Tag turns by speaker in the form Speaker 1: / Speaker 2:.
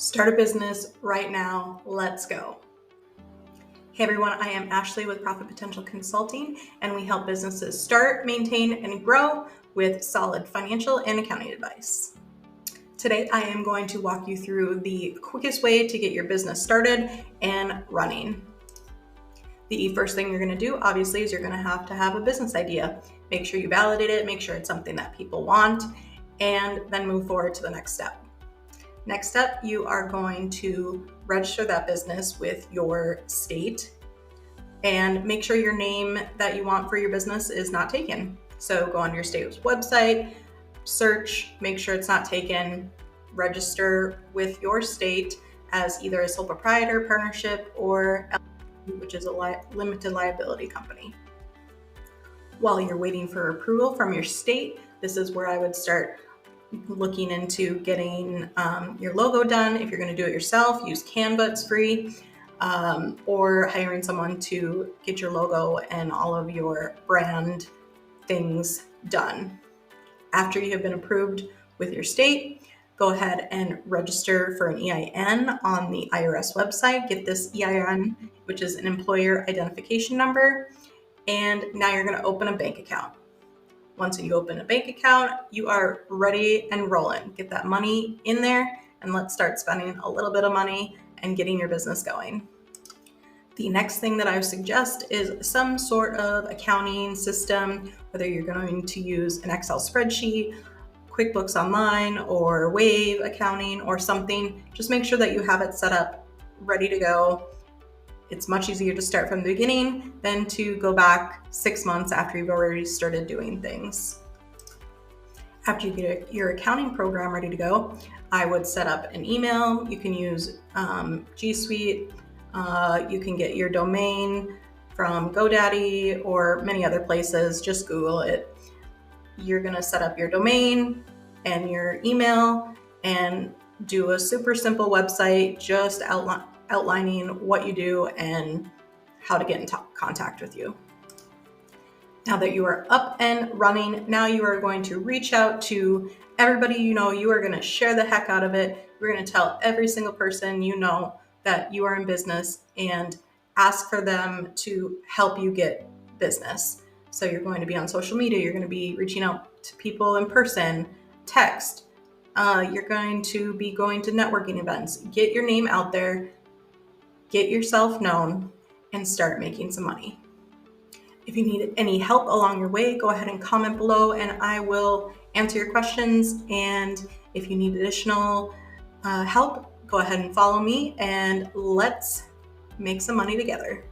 Speaker 1: Start a business right now. Let's go. Hey everyone, I am Ashley with Profit Potential Consulting, and we help businesses start, maintain, and grow with solid financial and accounting advice. Today, I am going to walk you through the quickest way to get your business started and running. The first thing you're going to do, obviously, is you're going to have a business idea. Make sure you validate it, make sure it's something that people want, and then move forward to the next step. Next step, you are going to register that business with your state and make sure your name that you want for your business is not taken. So go on your state's website, search, make sure it's not taken, register with your state as either a sole proprietor, partnership, or LLC, which is a limited liability company. While you're waiting for approval from your state, this is where I would start looking into getting your logo done. If you're going to do it yourself, use Canva, it's free, or hiring someone to get your logo and all of your brand things done. After you have been approved with your state, go ahead and register for an EIN on the IRS website. Get this EIN, which is an employer identification number, and now you're going to open a bank account. Once you open a bank account, you are ready and rolling. Get that money in there and let's start spending a little bit of money and getting your business going. The next thing that I would suggest is some sort of accounting system, whether you're going to use an Excel spreadsheet, QuickBooks Online, or Wave accounting or something. Just make sure that you have it set up, ready to go. It's much easier to start from the beginning than to go back 6 months after you've already started doing things. After you get your accounting program ready to go, I would set up an email. You can use G Suite. You can get your domain from GoDaddy or many other places. Just Google it. You're going to set up your domain and your email and do a super simple website, just outlining what you do and how to get in contact with you. Now that you are up and running, now you are going to reach out to everybody you know. You are going to share the heck out of it. You're going to tell every single person you know that you are in business and ask for them to help you get business. So you're going to be on social media. You're going to be reaching out to people in person, text. You're going to be going to networking events. Get your name out there. Get yourself known and start making some money. If you need any help along your way, go ahead and comment below and I will answer your questions. And if you need additional help, go ahead and follow me and let's make some money together.